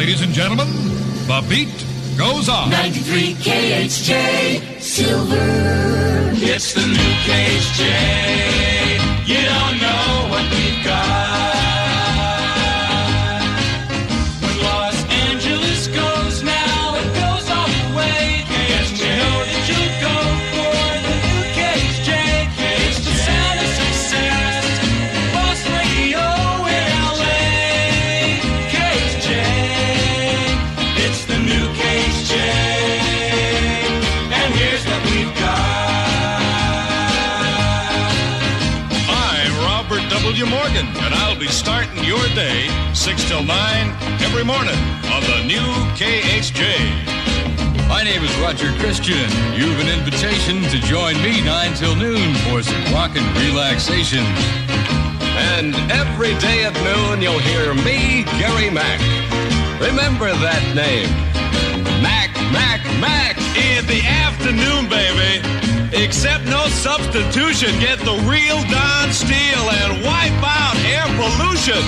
ladies and gentlemen, the beat goes on. 93 KHJ Silver. It's the new KHJ. You don't know what we've got. When Los Angeles goes now, it goes all the way. KHJ. And we know that you'll go for the new KHJ. It's the sound of success. Boss Radio in LA. KHJ. It's the new KHJ. And here's what we've got. W. Morgan, and I'll be starting your day 6 till 9 every morning on the new KHJ. My name is Roger Christian. You have an invitation to join me 9 till noon for some rockin' relaxation. And every day at noon, you'll hear me, Gary Mack. Remember that name. Mac, Mac, Mac. In the afternoon, baby. Except no substitution. Get the real Don Steel and wipe out air pollution.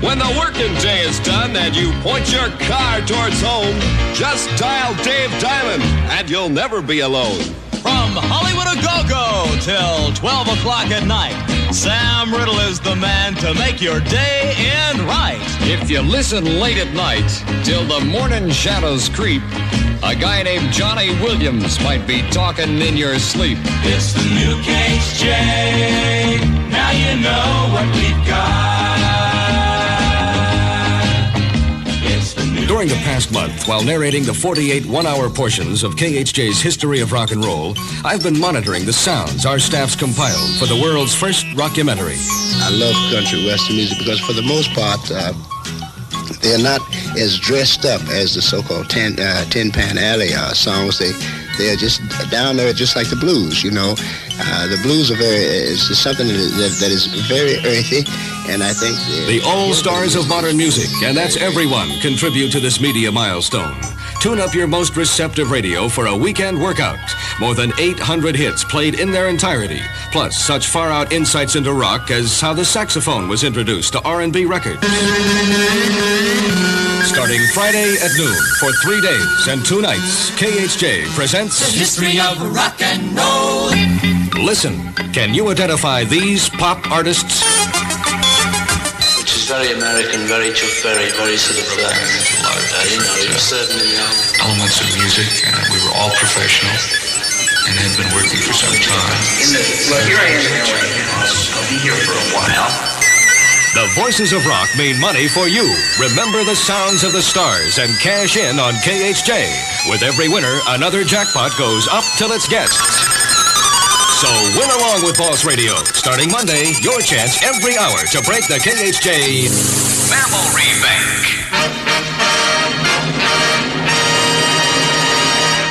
When the working day is done and you point your car towards home, just dial Dave Diamond and you'll never be alone. From Hollywood a go-go till 12 o'clock at night, Sam Riddle is the man to make your day end right. If you listen late at night till the morning shadows creep, a guy named Johnny Williams might be talking in your sleep. It's the new KHJ. Now you know what we've got. It's the new During the past month, while narrating the 48 one-hour portions of KHJ's History of Rock and Roll, I've been monitoring the sounds our staff's compiled for the world's first rockumentary. I love country western music because for the most part, they're not as dressed up as the so-called Tin Pan Alley songs. They are just down there, just like the blues. You know, the blues are it's something that is very earthy, and I think the all-stars of modern music, and that's everyone, contribute to this media milestone. Tune up your most receptive radio for a weekend workout. More than 800 hits played in their entirety, plus such far-out insights into rock as how the saxophone was introduced to R&B records. Starting Friday at noon for 3 days and 2 nights, KHJ presents The History of Rock and Roll. Listen, can you identify these pop artists? Which is very American, very Chuck Berry, very sort of certainly elements of music, and we were all professional and had been working for some time. Well, here I am in LA. I'll be here for a while. The Voices of Rock made money for you. Remember the sounds of the stars and cash in on KHJ. With every winner, another jackpot goes up till it's guessed. So win along with Boss Radio. Starting Monday, your chance every hour to break the KHJ Memory Bank.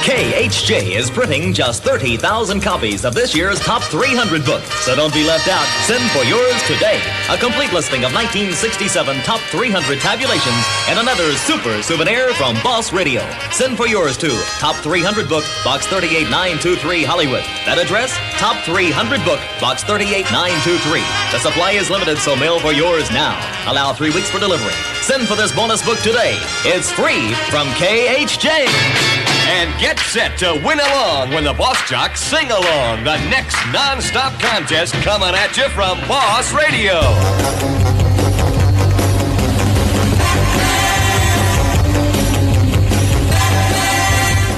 KHJ is printing just 30,000 copies of this year's Top 300 book, so don't be left out. Send for yours today. A complete listing of 1967 Top 300 tabulations and another super souvenir from Boss Radio. Send for yours to Top 300 Book, Box 38923, Hollywood. That address, Top 300 Book, Box 38923. The supply is limited, so mail for yours now. Allow 3 weeks for delivery. Send for this bonus book today. It's free from KHJ. And get set to win along when the Boss Jocks sing along. The next non-stop contest coming at you from Boss Radio.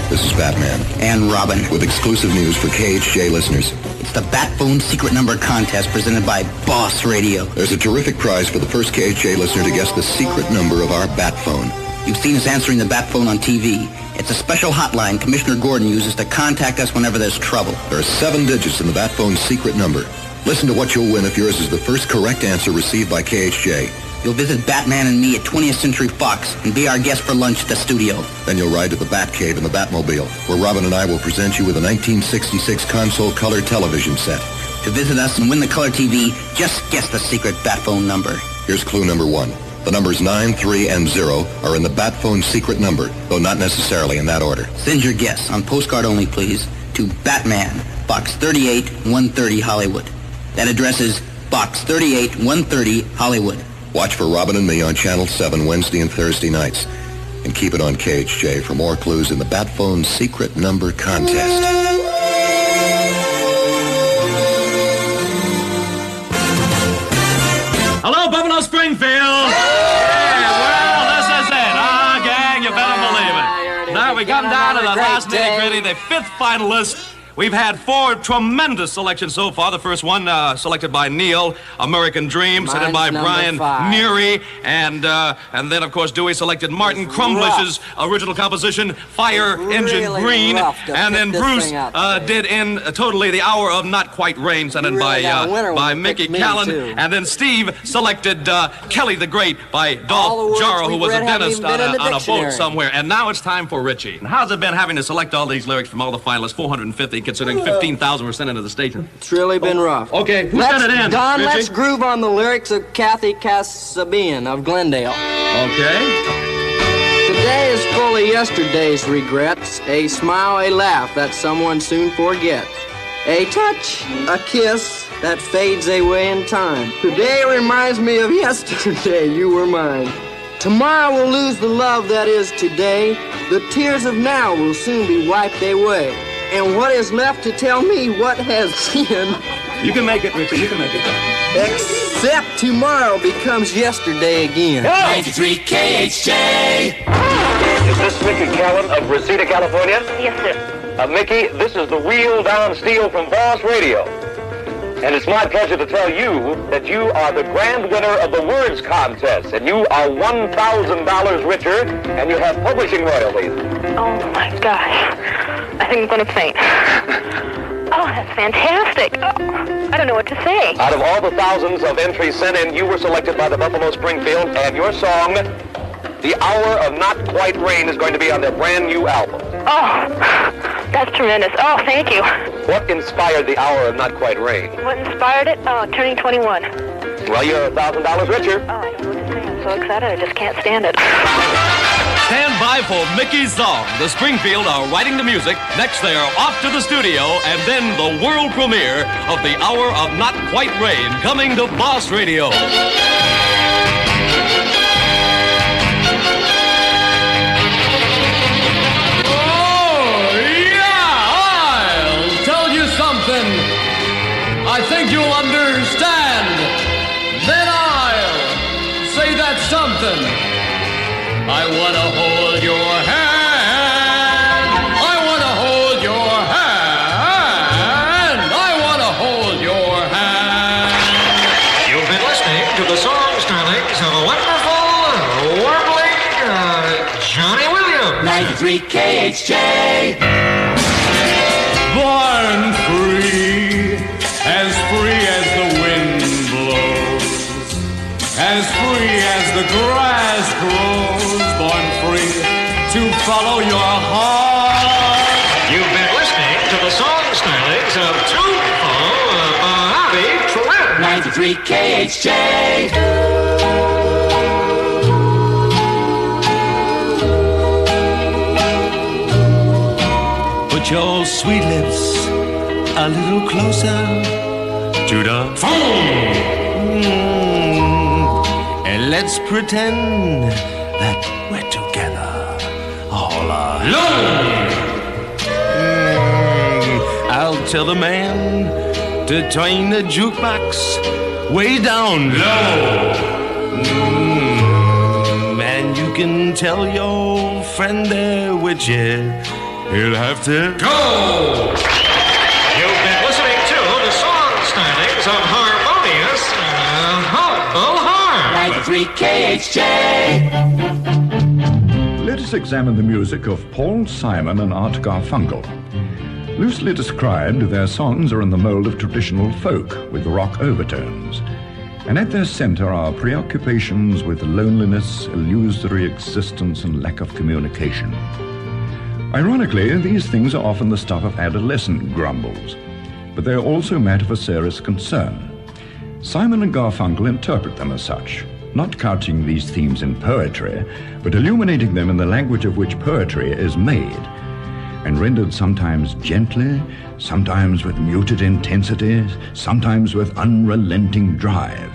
This is Batman and Robin with exclusive news for KHJ listeners. It's the Bat Phone Secret Number Contest presented by Boss Radio. There's a terrific prize for the first KHJ listener to guess the secret number of our Bat Phone. You've seen us answering the Bat Phone on TV. It's a special hotline Commissioner Gordon uses to contact us whenever there's trouble. There are 7 digits in the Bat Phone's secret number. Listen to what you'll win if yours is the first correct answer received by KHJ. You'll visit Batman and me at 20th Century Fox and be our guest for lunch at the studio. Then you'll ride to the Batcave in the Batmobile, where Robin and I will present you with a 1966 console color television set. To visit us and win the color TV, just guess the secret Bat Phone number. Here's clue number 1. The numbers 9, 3, and 0 are in the Bat Phone secret number, though not necessarily in that order. Send your guess on postcard only, please, to Batman, Box 38, 130, Hollywood. That address is Box 38, 130, Hollywood. Watch for Robin and me on Channel 7 Wednesday and Thursday nights. and keep it on KHJ for more clues in the Bat Phone Secret Number Contest. Hello, Buffalo Springfield! Yeah, well, this is it. Gang, you better believe it. Now we come down to the last nitty-gritty, the fifth finalist. We've had 4 tremendous selections so far. The first one selected by Neil, American Dream, sent in by Brian Neary, and then, of course, Dewey selected Martin Crumblish's original composition, Fire Engine Green, and then Bruce did in totally The Hour of Not Quite Rain, sent in by Mickey Callan, and then Steve selected Kelly the Great by Dolph Jarrow, who was a dentist on a boat somewhere. And now it's time for Richie. And how's it been having to select all these lyrics from all the finalists, 450? Considering 15,000 were sent into the station. It's really been rough. Okay, who sent it in? Don, Richie? let's groove on the lyrics of Kathy Kasabian of Glendale. Okay. Today is full of yesterday's regrets, a smile, a laugh that someone soon forgets, a touch, a kiss that fades away in time. Today reminds me of yesterday, you were mine. Tomorrow will lose the love that is today. The tears of now will soon be wiped away. And what is left to tell me what has been? You can make it, Richie. You can make it. Except tomorrow becomes yesterday again. 93 KHJ. Is this Mickey Callan of Reseda, California? Yes, sir. Mickey, this is the real Don Steele from Boss Radio. And it's my pleasure to tell you that you are the grand winner of the Words Contest. And you are $1,000 richer, and you have publishing royalties. Oh, my gosh. I think I'm going to faint. Oh, that's fantastic. Oh, I don't know what to say. Out of all the thousands of entries sent in, you were selected by the Buffalo Springfield, and your song, The Hour of Not Quite Rain, is going to be on their brand new album. Oh, that's tremendous. Oh, thank you. What inspired The Hour of Not Quite Rain? What inspired it? Oh, turning 21. Well, you're $1,000 richer. Oh, I don't know what to say. I'm so excited. I just can't stand it. Stand by for Mickey's song. The Springfield are writing the music. Next, they are off to the studio, and then the world premiere of The Hour of Not Quite Rain, coming to Boss Radio. I think you'll understand. Then I'll say that something. I want to hold your hand. I want to hold your hand. I want to hold your hand. You've been listening to the song stylings of a wonderful, warbling Johnny Williams. 93 KHJ. Born free as the wind blows, as free as the grass grows, born free to follow your heart. You've been listening to the song stylings of Tuneful Bobby Trent. 93 KHJ. Put your sweet lips a little closer to the phone. And let's pretend that we're together all alone. I'll tell the man to turn the jukebox way down low. And you can tell your friend there with you, he'll have to go. You've been listening to the song stylings of Harmonious Horrible Harm. 93 KHJ. Let us examine the music of Paul Simon and Art Garfunkel. Loosely described, their songs are in the mold of traditional folk with rock overtones. And at their center are preoccupations with loneliness, illusory existence, and lack of communication. Ironically, these things are often the stuff of adolescent grumbles, but they are also matter for serious concern. Simon and Garfunkel interpret them as such, not couching these themes in poetry, but illuminating them in the language of which poetry is made, and rendered sometimes gently, sometimes with muted intensity, sometimes with unrelenting drive.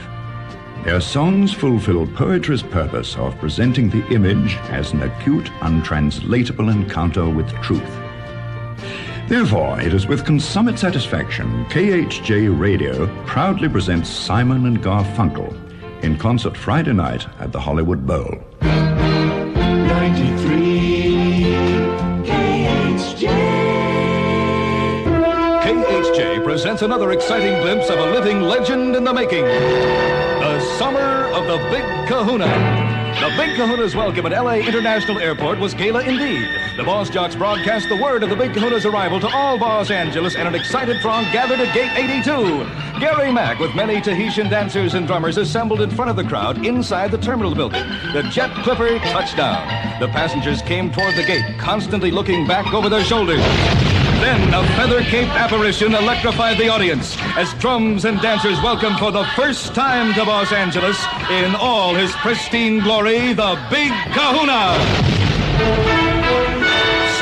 Their songs fulfill poetry's purpose of presenting the image as an acute, untranslatable encounter with truth. Therefore, it is with consummate satisfaction KHJ Radio proudly presents Simon and Garfunkel in concert Friday night at the Hollywood Bowl. 93 KHJ. KHJ presents another exciting glimpse of a living legend in the making. The summer of the Big Kahuna. The Big Kahuna's welcome at L.A. International Airport was gala indeed. The Boss Jocks broadcast the word of the Big Kahuna's arrival to all Los Angeles, and an excited throng gathered at Gate 82. Gary Mack, with many Tahitian dancers and drummers, assembled in front of the crowd inside the terminal building. The jet clipper touched down. The passengers came toward the gate, constantly looking back over their shoulders. Then a feather-caped apparition electrified the audience as drums and dancers welcomed for the first time to Los Angeles in all his pristine glory, the Big Kahuna.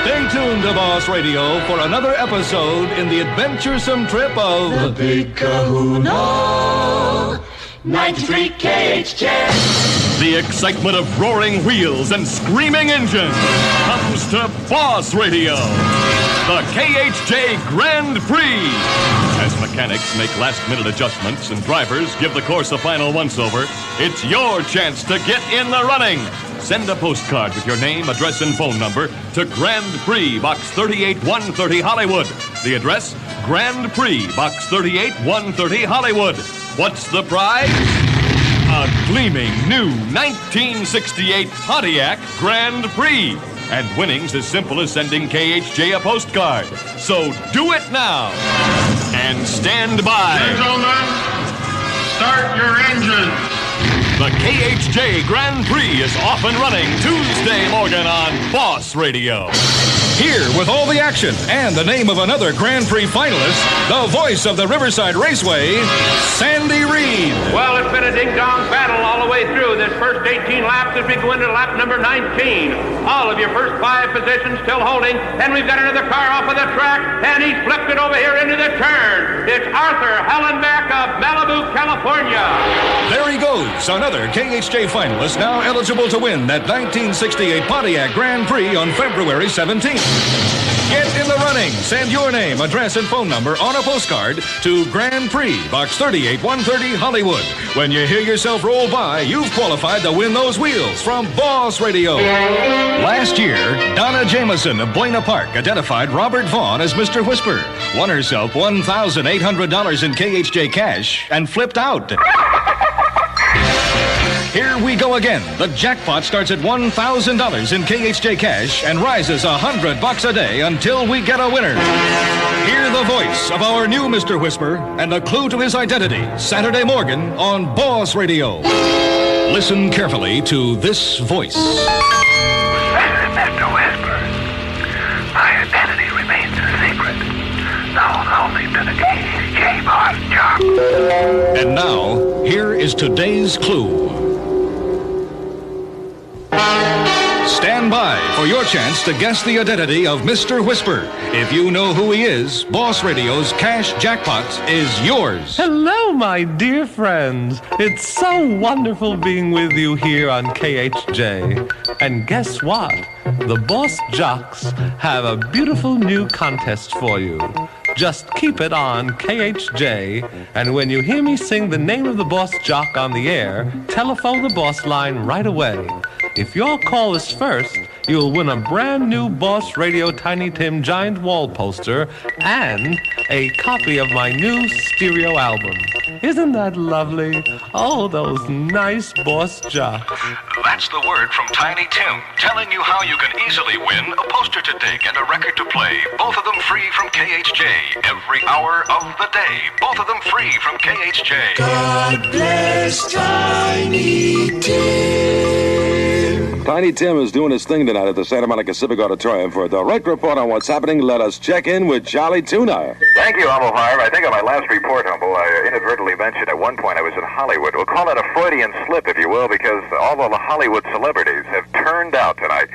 Stay tuned to Boss Radio for another episode in the adventuresome trip of The Big Kahuna. 93 KHJ. The excitement of roaring wheels and screaming engines comes to Boss Radio. The KHJ Grand Prix. As mechanics make last-minute adjustments and drivers give the course a final once-over, it's your chance to get in the running. Send a postcard with your name, address, and phone number to Grand Prix, Box 38130, Hollywood. The address, Grand Prix, Box 38130, Hollywood. What's the prize? A gleaming new 1968 Pontiac Grand Prix. And winning's as simple as sending KHJ a postcard. So do it now. And stand by. Gentlemen, start your engines. The KHJ Grand Prix is off and running Tuesday morning on Boss Radio. Here with all the action and the name of another Grand Prix finalist, the voice of the Riverside Raceway, Sandy Reed. Well, it's been a ding-dong battle all the way through. This first 18 laps as we go into lap number 19. All of your first 5 positions still holding, and we've got another car off of the track, and he's flipped it over here into the turn. It's Arthur Hellenbeck of Malibu, California. There he goes, another KHJ finalist now eligible to win that 1968 Pontiac Grand Prix on February 17th. Get in the running. Send your name, address, and phone number on a postcard to Grand Prix, Box 38130, Hollywood. When you hear yourself roll by, you've qualified to win those wheels from Boss Radio. Last year, Donna Jameson of Buena Park identified Robert Vaughn as Mr. Whisper, won herself $1,800 in KHJ cash, and flipped out. Here we go again. The jackpot starts at $1,000 in KHJ cash and rises $100 a day until we get a winner. Hear the voice of our new Mr. Whisper and the clue to his identity, Saturday morning on Boss Radio. Listen carefully to this voice. This is Mr. Whisper. My identity remains a secret, known only to the KHJ Boss Jock. And now, here is today's clue. Stand by for your chance to guess the identity of Mr. Whisper. If you know who he is, Boss Radio's cash jackpot is yours. Hello, my dear friends. It's so wonderful being with you here on KHJ. And guess what? The Boss Jocks have a beautiful new contest for you. Just keep it on KHJ, and when you hear me sing the name of the Boss Jock on the air, telephone the Boss line right away. If your call is first, you'll win a brand new Boss Radio Tiny Tim giant wall poster and a copy of my new stereo album. Isn't that lovely? Oh, those nice Boss Jocks. That's the word from Tiny Tim, telling you how you can easily win a poster to dig and a record to play. Both of them free from KHJ. Every hour of the day. Both of them free from KHJ. God bless Tiny Tim. Tiny Tim is doing his thing tonight at the Santa Monica Civic Auditorium. For a direct report on what's happening, let us check in with Charlie Tuna. Thank you, Humble Harv. I think on my last report, Humble, I inadvertently mentioned at one point I was in Hollywood. We'll call it a Freudian slip, if you will, because all of the Hollywood celebrities have turned out tonight.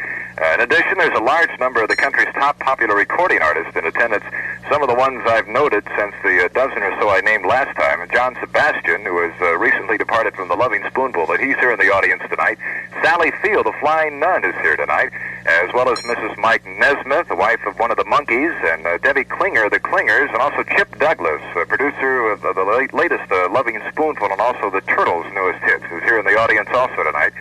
In addition, there's a large number of the country's top popular recording artists in attendance. Some of the ones I've noted since the dozen or so I named last time. John Sebastian, who was recently departed departed from the Loving Spoonful, but he's here in the audience tonight. Sally Field, the Flying Nun, is here tonight, as well as Mrs. Mike Nesmith, the wife of one of the Monkees, and Debbie Klinger, the Klingers, and also Chip Douglas, producer of the latest Loving Spoonful and also the Turtles' newest hits, who's here in the audience also tonight.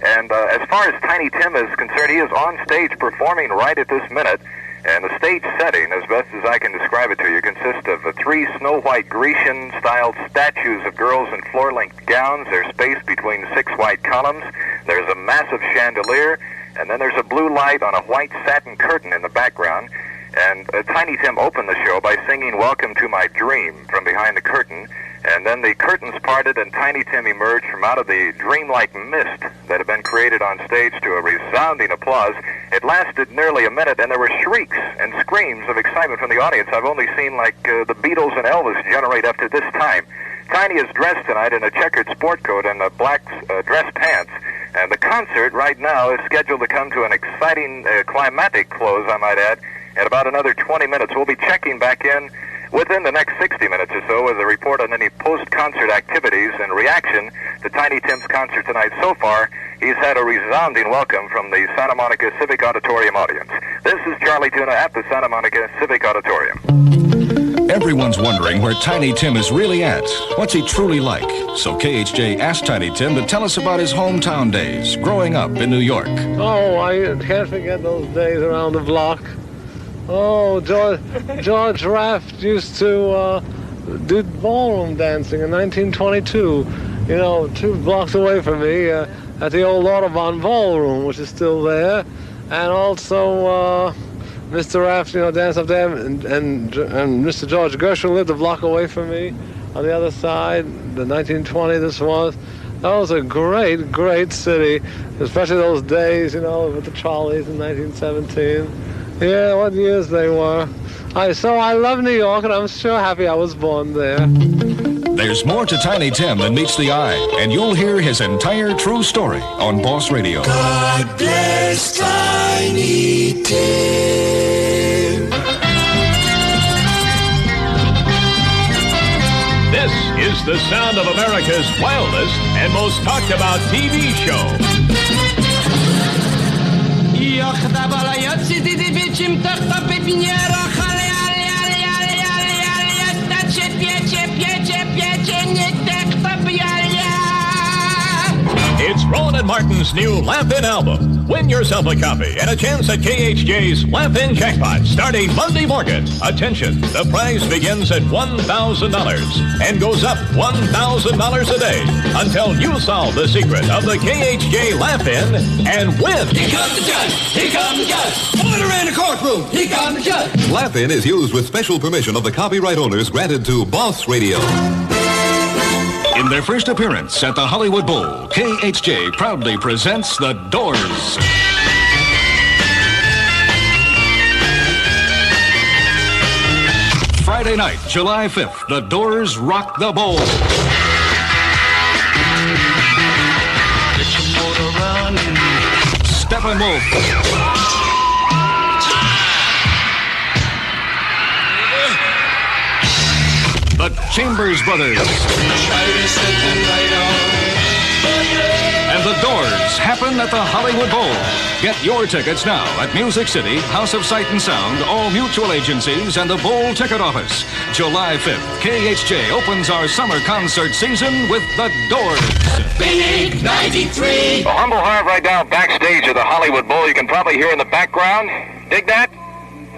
And as far as Tiny Tim is concerned, he is on stage performing right at this minute. And the stage setting, as best as I can describe it to you, consists of 3 Snow White Grecian-styled statues of girls in floor-length gowns. They're spaced between 6 white columns. There's a massive chandelier, and then there's a blue light on a white satin curtain in the background. And Tiny Tim opened the show by singing "Welcome to My Dream" from behind the curtain. And then the curtains parted and Tiny Tim emerged from out of the dreamlike mist that had been created on stage to a resounding applause. It lasted nearly a minute, and there were shrieks and screams of excitement from the audience. I've only seen the Beatles and Elvis generate up to this time. Tiny is dressed tonight in a checkered sport coat and black dress pants. And the concert right now is scheduled to come to an exciting climactic close, I might add, in about another 20 minutes. We'll be checking back in within the next 60 minutes or so with a report on any post-concert activities and reaction to Tiny Tim's concert tonight. So far, he's had a resounding welcome from the Santa Monica Civic Auditorium audience. This is Charlie Tuna at the Santa Monica Civic Auditorium. Everyone's wondering where Tiny Tim is really at. What's he truly like? So KHJ asked Tiny Tim to tell us about his hometown days, growing up in New York. Oh, I can't forget those days around the block. Oh, George Raft used to do ballroom dancing in 1922, 2 blocks away from me at the old Audubon Ballroom, which is still there. And also Mr. Raft, danced up there, and Mr. George Gershwin lived a block away from me on the other side. The 1920 this was. That was a great, great city, especially those days, with the trolleys in 1917. Yeah, what years they were. So I love New York, and I'm sure happy I was born there. There's more to Tiny Tim than meets the eye, and you'll hear his entire true story on Boss Radio. God bless Tiny Tim. This is the sound of America's wildest and most talked about TV show. It's Rowan & Martin's new Laugh-In album. Win yourself a copy and a chance at KHJ's Laugh-In Jackpot starting Monday morning. Attention, the prize begins at $1,000 and goes up $1,000 a day until you solve the secret of the KHJ Laugh-In and win. Here comes the judge. Here comes the judge. Order in the courtroom. Here comes the judge. Laugh-In is used with special permission of the copyright owners granted to Boss Radio. In their first appearance at the Hollywood Bowl, KHJ proudly presents The Doors. Friday night, July 5th, The Doors rock the bowl. Steppenwolf. The Chambers Brothers. And The Doors happen at the Hollywood Bowl. Get your tickets now at Music City, House of Sight and Sound, all mutual agencies, and the Bowl ticket office. July 5th, KHJ opens our summer concert season with The Doors. Big 93. Well, Humble Hive right now backstage at the Hollywood Bowl. You can probably hear in the background. Dig that?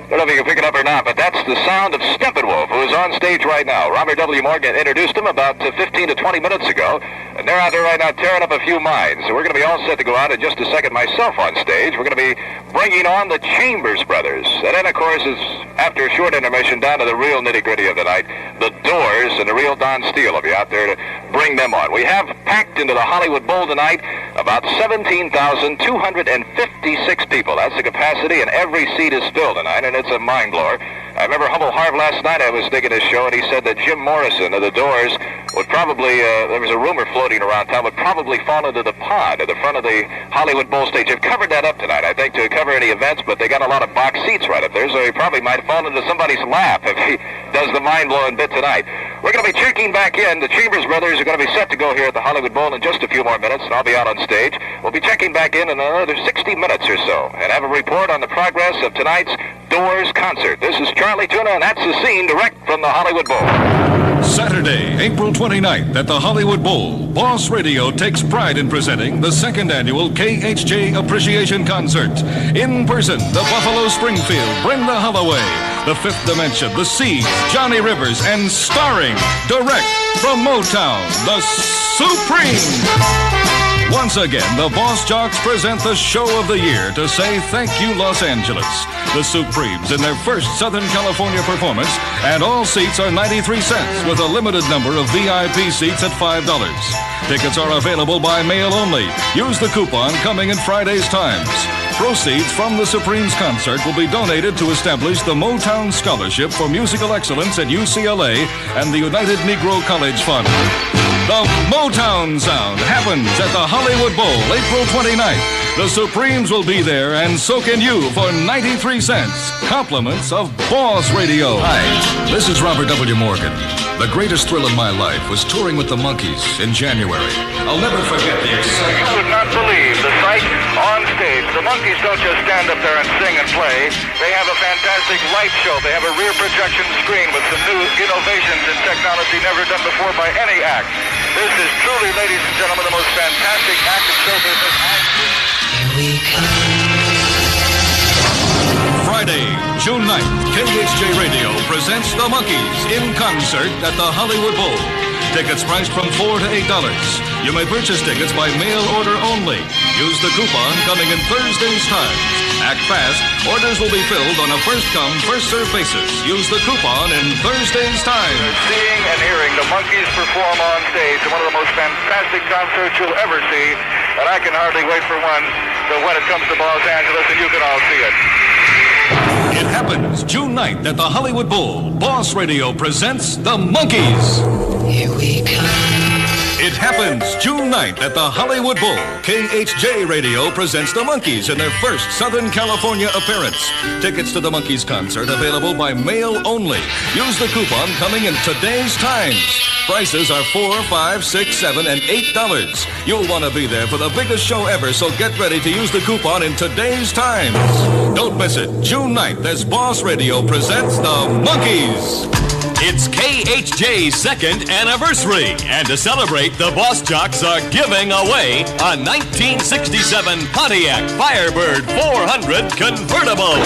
I don't know if you can pick it up or not, but that's the sound of Steppenwolf, who is on stage right now. Robert W. Morgan introduced him about 15 to 20 minutes ago, and they're out there right now tearing up a few minds. So we're going to be all set to go out in just a second myself on stage. We're going to be bringing on the Chambers Brothers. And then, of course, is after a short intermission, down to the real nitty-gritty of the night, the Doors and the real Don Steele will be out there to bring them on. We have packed into the Hollywood Bowl tonight about 17,256 people. That's the capacity, and every seat is filled tonight, and it's a mind blower. I remember Humble Harv last night, I was digging his show, and he said that Jim Morrison of the Doors would probably, there was a rumor floating around town, would probably fall into the pond at the front of the Hollywood Bowl stage. They've covered that up tonight, I think, to cover any events, but they got a lot of box seats right up there, so he probably might fall into somebody's lap if he does the mind-blowing bit tonight. We're going to be checking back in. The Chambers brothers are going to be set to go here at the Hollywood Bowl in just a few more minutes, and I'll be out on stage. We'll be checking back in another 60 minutes or so, and have a report on the progress of tonight's Doors concert. This is Charlie Tuna, and that's the scene direct from the Hollywood Bowl. Saturday, April 29th at the Hollywood Bowl, Boss Radio takes pride in presenting the second annual KHJ Appreciation Concert. In person, the Buffalo Springfield, Brenda Holloway, the Fifth Dimension, the Seeds, Johnny Rivers, and starring, direct from Motown, the Supremes. Once again, the Boss Jocks present the show of the year to say thank you, Los Angeles. The Supremes in their first Southern California performance, and all seats are 93 cents with a limited number of VIP seats at $5. Tickets are available by mail only. Use the coupon coming in Friday's Times. Proceeds from the Supremes concert will be donated to establish the Motown Scholarship for Musical Excellence at UCLA and the United Negro College Fund. The Motown sound happens at the Hollywood Bowl, April 29th. The Supremes will be there, and so can you for 93 cents. Compliments of Boss Radio. Hi, this is Robert W. Morgan. The greatest thrill in my life was touring with the Monkees in January. I'll never forget the excitement. You would not believe the sight on stage. The Monkees don't just stand up there and sing and play. They have a fantastic light show. They have a rear projection screen with some new innovations in technology never done before by any act. This is truly, ladies and gentlemen, the most fantastic act in show business. Here we come. Friday, June 9th, KHJ Radio presents the Monkees in concert at the Hollywood Bowl. Tickets priced from $4 to $8. You may purchase tickets by mail order only. Use the coupon coming in Thursday's Times. Act fast. Orders will be filled on a first-come, first-served basis. Use the coupon in Thursday's Times. Seeing and hearing the Monkees perform on stage in one of the most fantastic concerts you'll ever see, and I can hardly wait for one when it comes to Los Angeles, and you can all see it. It happens June 9th at the Hollywood Bowl. Boss Radio presents the Monkees. Here we come. It happens June 9th at the Hollywood Bowl. KHJ Radio presents the Monkees in their first Southern California appearance. Tickets to the Monkees concert available by mail only. Use the coupon coming in today's Times. Prices are $4, $5, $6, $7, and $8. You'll want to be there for the biggest show ever, so get ready to use the coupon in today's Times. Don't miss it. June 9th as Boss Radio presents the Monkees. It's KHJ's second anniversary, and to celebrate, the Boss Jocks are giving away a 1967 Pontiac Firebird 400 convertible.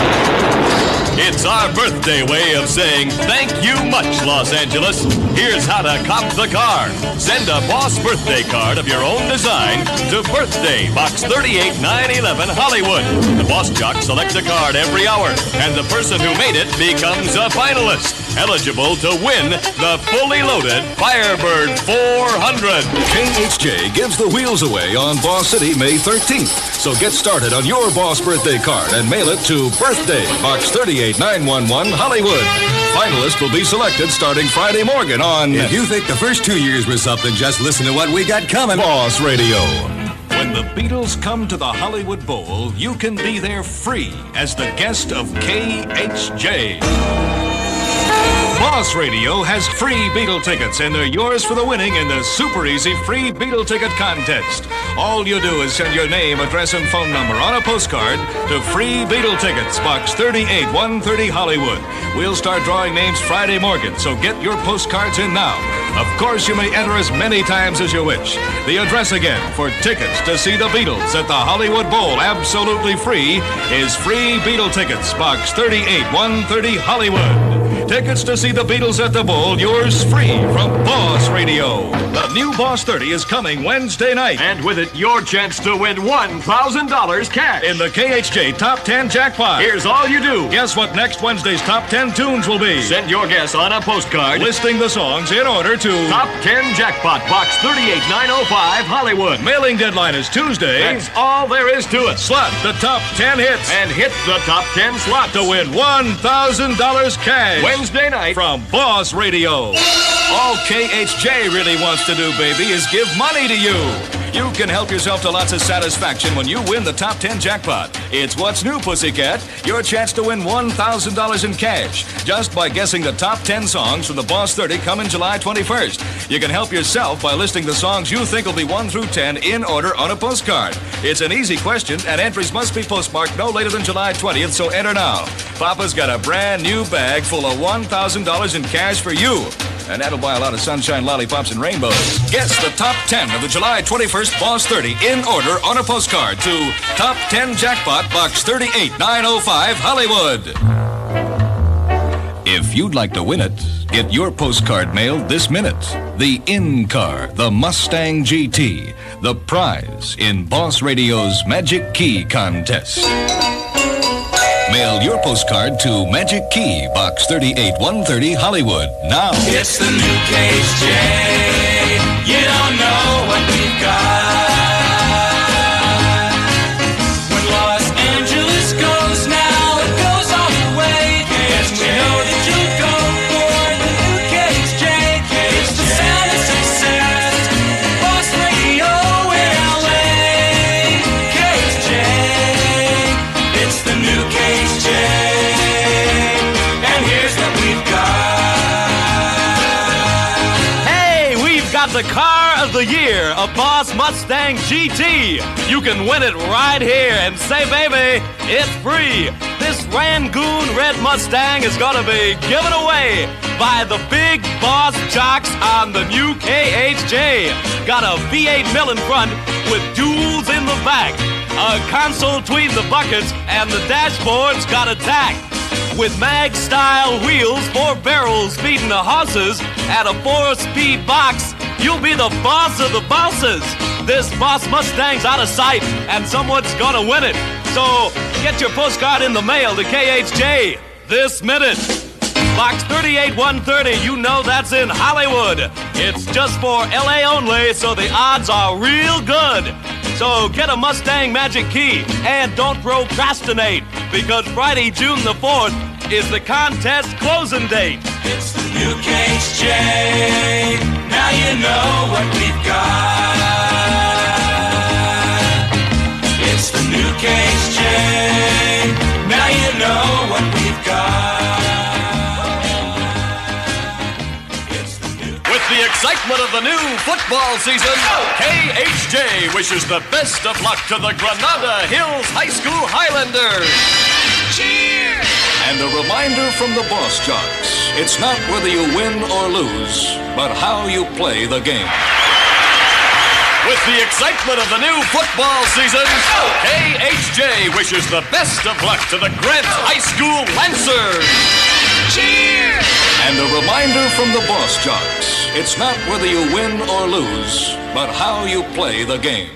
It's our birthday way of saying thank you much, Los Angeles. Here's how to cop the car. Send a Boss birthday card of your own design to Birthday, Box 38911, Hollywood. The Boss Jocks select a card every hour, and the person who made it becomes a finalist, eligible to win the fully loaded Firebird 400. KHJ gives the wheels away on Boss City May 13th. So get started on your Boss birthday card and mail it to Birthday, Box 38911, Hollywood. Finalists will be selected starting Friday morning on... If you think the first 2 years were something, just listen to what we got coming. Boss Radio. When the Beatles come to the Hollywood Bowl, you can be there free as the guest of KHJ. Boss Radio has free Beatle tickets, and they're yours for the winning in the super easy free Beatle ticket contest. All you do is send your name, address, and phone number on a postcard to Free Beatle Tickets, Box 38130, Hollywood. We'll start drawing names Friday morning, so get your postcards in now. Of course, you may enter as many times as you wish. The address again for tickets to see the Beatles at the Hollywood Bowl, absolutely free, is Free Beatle Tickets, Box 38130, Hollywood. Tickets to see the Beatles at the Bowl, yours free from Boss Radio. The The new Boss 30 is coming Wednesday night. And with it, your chance to win $1,000 cash. In the KHJ Top 10 Jackpot. Here's all you do. Guess what next Wednesday's Top 10 tunes will be? Send your guess on a postcard. Listing the songs in order to... Top 10 Jackpot, Box 38905, Hollywood. Mailing deadline is Tuesday. That's all there is to it. Slot the top 10 hits. And hit the top 10 slots. To win $1,000 cash. Wednesday night. From Boss Radio. All KHJ really wants to do, baby, is give money to you. You can help yourself to lots of satisfaction when you win the Top 10 Jackpot. It's What's New, Pussycat. Your chance to win $1,000 in cash just by guessing the top 10 songs from the Boss 30 coming July 21st. You can help yourself by listing the songs you think will be 1 through 10 in order on a postcard. It's an easy question, and entries must be postmarked no later than July 20th, so enter now. Papa's got a brand new bag full of $1,000 in cash for you. And that'll buy a lot of sunshine, lollipops, and rainbows. Guess the top 10 of the July 21st Boss 30 in order on a postcard to Top 10 Jackpot, Box 38905, Hollywood. If you'd like to win it, get your postcard mailed this minute. The in-car, the Mustang GT, the prize in Boss Radio's Magic Key Contest. Mail your postcard to Magic Key, Box 38130, Hollywood, now. It's the new KHJ. You don't know what we've got. When Los Angeles goes now, it goes all the way. And we know that you'll go for the new KHJ. It's the sound of success. Boss Radio in LA. KHJ. It's the new KHJ. And here's what we've got. Hey, we've got the car of the year, a Boss Mustang GT. You can win it right here and say, baby, it's free. This Rangoon Red Mustang is going to be given away by the big Boss Jocks on the new KHJ. Got a V8 mill in front with duals in the back, a console between the buckets, and the dashboard's got a tack. With mag-style wheels, 4 barrels feeding the horses, and a 4-speed box, you'll be the boss of the bosses. This Boss Mustang's out of sight, and someone's gonna win it. So get your postcard in the mail to KHJ this minute. Box 38130, you know that's in Hollywood. It's just for LA only, so the odds are real good. So get a Mustang Magic Key, and don't procrastinate, because Friday, June the 4th is the contest closing date. It's the new KHJ. Now you know what we've got. It's the new KHJ. Now you know what we've got. With the excitement of the new football season, KHJ wishes the best of luck to the Granada Hills High School Highlanders. Cheers! And a reminder from the Boss Jocks. It's not whether you win or lose, but how you play the game. With the excitement of the new football season, KHJ wishes the best of luck to the Grant High School Lancers. Cheers! And a reminder from the Boss Jocks. It's not whether you win or lose, but how you play the game.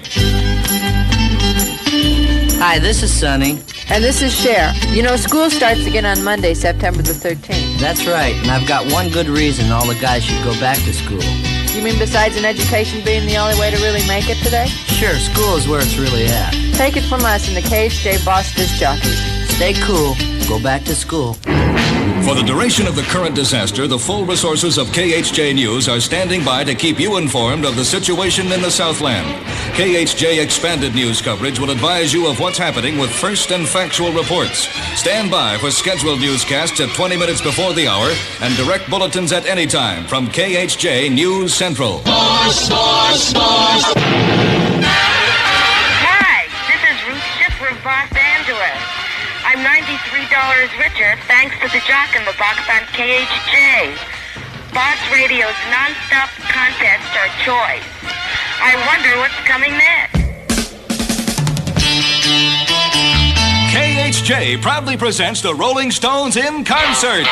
Hi, this is Sonny. And this is Cher. You know, school starts again on Monday, September the 13th. That's right, and I've got one good reason all the guys should go back to school. You mean besides an education being the only way to really make it today? Sure, school is where it's really at. Take it from us in the KHJ Boss Disc Jockeys. Stay cool. Go back to school. For the duration of the current disaster, the full resources of KHJ News are standing by to keep you informed of the situation in the Southland. KHJ Expanded News coverage will advise you of what's happening with first and factual reports. Stand by for scheduled newscasts at 20 minutes before the hour and direct bulletins at any time from KHJ News Central. Boss, boss, boss. Hi, this is Ruth Schiffer of Los Angeles. I'm $93 richer thanks to the Jock in the Box on KHJ. Boss Radio's non-stop contest or choice. I wonder what's coming next. KHJ proudly presents the Rolling Stones in concert.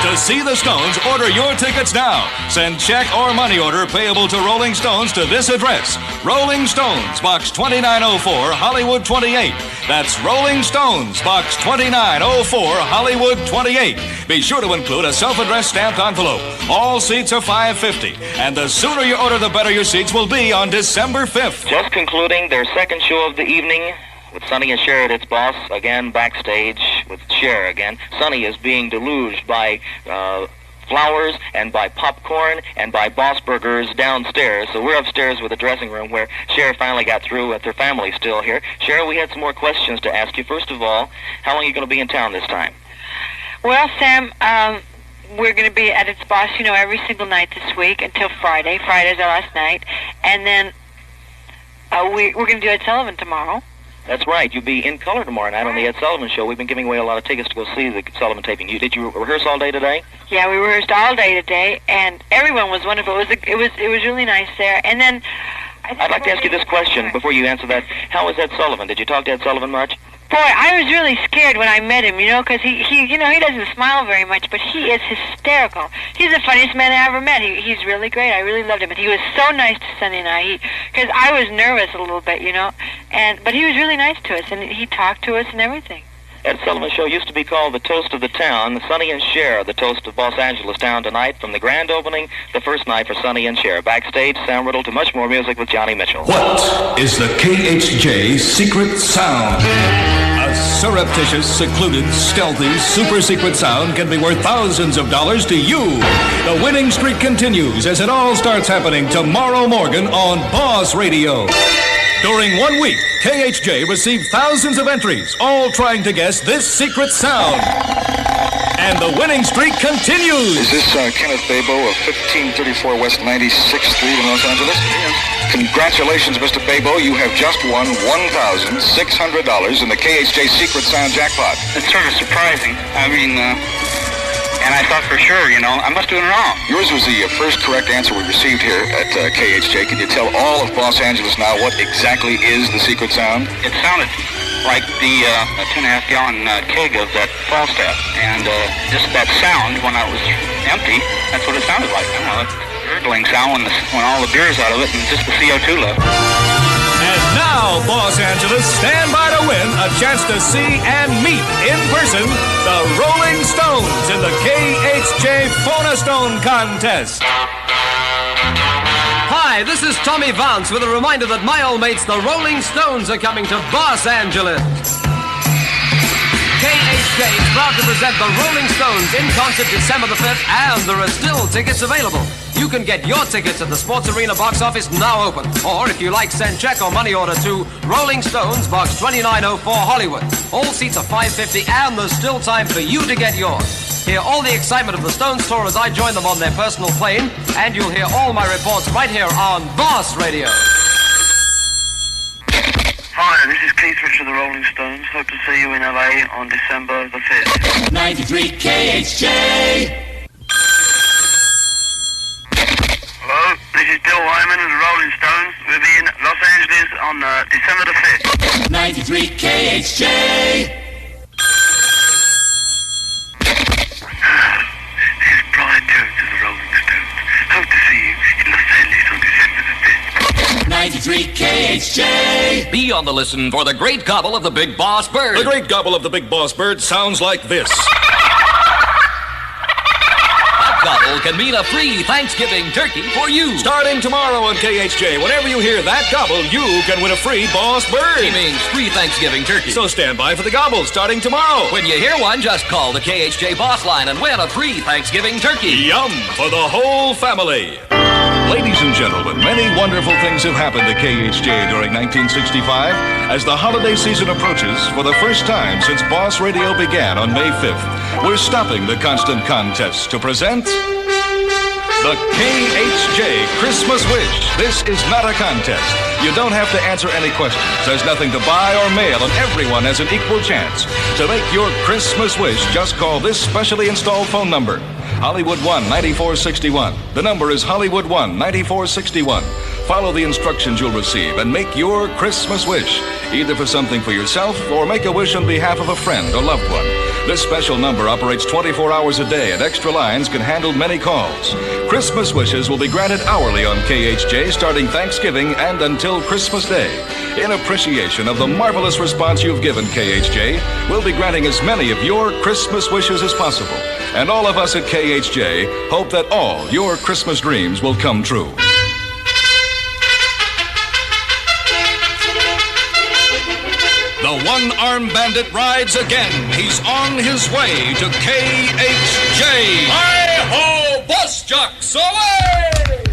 To see the Stones, order your tickets now. Send check or money order payable to Rolling Stones to this address. Rolling Stones, Box 2904, Hollywood 28. That's Rolling Stones, Box 2904, Hollywood 28. Be sure to include a self-addressed stamped envelope. All seats are $5.50, and the sooner you order, the better your seats will be on December 5th. Just concluding their second show of the evening with Sonny and Cher at its boss, again backstage with Cher again. Sonny is being deluged by flowers and by popcorn and by Boss Burgers downstairs. So we're upstairs with the dressing room where Cher finally got through with her family still here. Cher, we had some more questions to ask you. First of all, how long are you going to be in town this time? Well, Sam, we're going to be at its boss, every single night this week until Friday. Friday's our last night. And then we're going to do Ed Sullivan tomorrow. That's right. You'll be in color tomorrow night on the Ed Sullivan Show. We've been giving away a lot of tickets to go see the Sullivan taping. Did you rehearse all day today? Yeah, we rehearsed all day today, and everyone was wonderful. It was really nice there. And then I'd like to ask you this question before you answer that. How is Ed Sullivan? Did you talk to Ed Sullivan much? Boy, I was really scared when I met him, because he doesn't smile very much, but he is hysterical. He's the funniest man I ever met. He's really great. I really loved him, and he was so nice to Sonny and I. Because I was nervous a little bit, but he was really nice to us, and he talked to us and everything. Ed Sullivan Show used to be called the Toast of the Town. Sonny and Cher, the Toast of Los Angeles Town tonight from the grand opening, the first night for Sonny and Cher. Backstage, Sam Riddle to much more music with Johnny Mitchell. What is the KHJ secret sound? A surreptitious, secluded, stealthy, super secret sound can be worth thousands of dollars to you. The winning streak continues as it all starts happening tomorrow morning on Boss Radio. During 1 week, KHJ received thousands of entries, all trying to guess this secret sound. And the winning streak continues. Is this Kenneth Babo of 1534 West 96th Street in Los Angeles? Yes. Congratulations, Mr. Babo. You have just won $1,600 in the KHJ Secret Sound Jackpot. It's sort of surprising. And I thought for sure, I must have been wrong. Yours was the first correct answer we received here at KHJ. Can you tell all of Los Angeles now what exactly is the secret sound? It sounded like the 2.5-gallon keg of that Falstaff. And just that sound when I was empty, that's what it sounded like. I don't know, it's a gurgling sound when all the beer's out of it and just the CO2 left. And now, Los Angeles, stand by to win a chance to see and meet in person the Rolling Stones in the KHJ Phone-A-Stone Contest. Hi, this is Tommy Vance with a reminder that my old mates, the Rolling Stones, are coming to Los Angeles. KHJ is proud to present the Rolling Stones in concert December the 5th, and there are still tickets available. You can get your tickets at the Sports Arena box office, now open. Or if you like, send check or money order to Rolling Stones, Box 2904, Hollywood. All seats are $5.50, and there's still time for you to get yours. Hear all the excitement of the Stones tour as I join them on their personal plane, and you'll hear all my reports right here on Boss Radio. Hi, this is Keith Rich of the Rolling Stones. Hope to see you in LA on December the 5th. 93 KHJ. Hello, this is Bill Wyman of the Rolling Stones. We'll be in Los Angeles on December the 5th. 93 KHJ. This is Brian Jones of the Rolling Stones. Hope to see you in Los Angeles on December the 5th. 93 KHJ. Be on the listen for the great gobble of the Big Boss Bird. The great gobble of the Big Boss Bird sounds like this. Gobble can mean a free Thanksgiving turkey for you. Starting tomorrow on KHJ, whenever you hear that gobble, you can win a free Boss Bird. He means free Thanksgiving turkey. So stand by for the gobble starting tomorrow. When you hear one, just call the KHJ Boss line and win a free Thanksgiving turkey. Yum for the whole family. Ladies and gentlemen, many wonderful things have happened to KHJ during 1965. As the holiday season approaches, for the first time since Boss Radio began on May 5th, we're stopping the constant contests to present the KHJ Christmas Wish. This is not a contest. You don't have to answer any questions. There's nothing to buy or mail, and everyone has an equal chance. To make your Christmas wish, just call this specially installed phone number. Hollywood 1-9461. The number is Hollywood 1-9461. Follow the instructions you'll receive and make your Christmas wish, either for something for yourself or make a wish on behalf of a friend or loved one. This special number operates 24 hours a day, and extra lines can handle many calls. Christmas wishes will be granted hourly on KHJ starting Thanksgiving and until Christmas Day. In appreciation of the marvelous response you've given KHJ, we'll be granting as many of your Christmas wishes as possible. And all of us at KHJ hope that all your Christmas dreams will come true. The one-armed bandit rides again. He's on his way to KHJ. Hi-ho, bus jocks, away!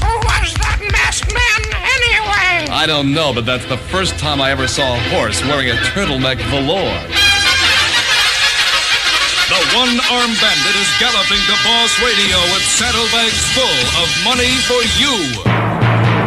Who was that masked man, anyway? I don't know, but that's the first time I ever saw a horse wearing a turtleneck velour. The one-armed bandit is galloping to Boss Radio with saddlebags full of money for you.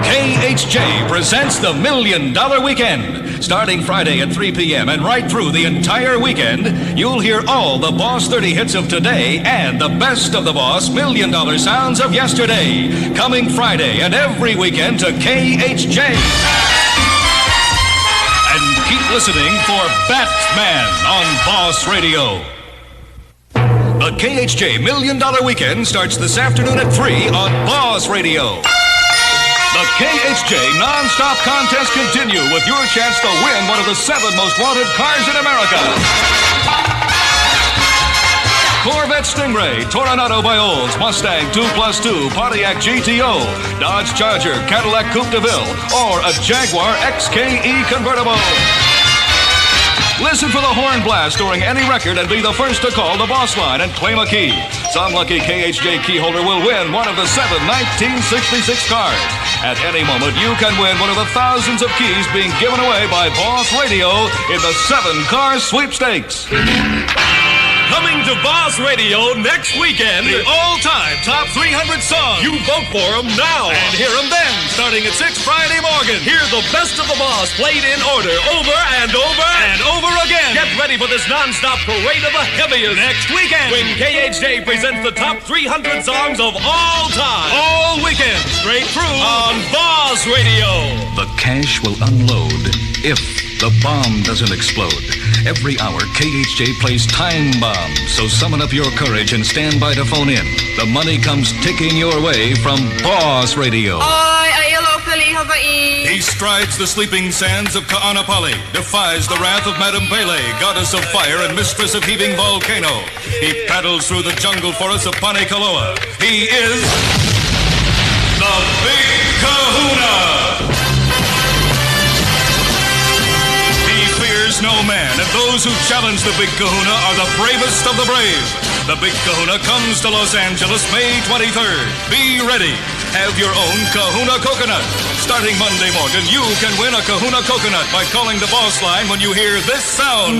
KHJ presents the $1 Million Weekend. Starting Friday at 3 p.m. and right through the entire weekend, you'll hear all the Boss 30 hits of today and the best of the Boss $1 Million sounds of yesterday. Coming Friday and every weekend to KHJ. And keep listening for Batman on Boss Radio. The KHJ $1 Million Weekend starts this afternoon at 3 on Boss Radio. The KHJ non-stop contest continue with your chance to win one of the 7 most wanted cars in America. Corvette Stingray, Toronado by Olds, Mustang 2+2, Pontiac GTO, Dodge Charger, Cadillac Coupe de Ville, or a Jaguar XKE convertible. Listen for the horn blast during any record and be the first to call the Boss line and claim a key. Some lucky KHJ key holder will win one of the 7 1966 cars. At any moment, you can win one of the thousands of keys being given away by Boss Radio in the 7-car sweepstakes. Coming to Boss Radio next weekend, the all-time top 300 songs. You vote for them now and hear them then, starting at 6 Friday morning. Hear the best of the Boss played in order, over and over and over again. Get ready for this non-stop parade of the heaviest next weekend when KHJ presents the top 300 songs of all time, all weekend, straight through on Boss Radio. The cash will unload if the bomb doesn't explode. Every hour, KHJ plays time bombs, so summon up your courage and stand by to phone in. The money comes ticking your way from Boss Radio. He strides the sleeping sands of Ka'anapali, defies the wrath of Madame Pele, goddess of fire and mistress of heaving volcano. He paddles through the jungle forests of Panikaloa. He is the Big Kahuna. No man, and those who challenge the Big Kahuna are the bravest of the brave. The Big Kahuna comes to Los Angeles May 23rd. Be ready. Have your own Kahuna coconut. Starting Monday morning, you can win a Kahuna coconut by calling the Boss line when you hear this sound.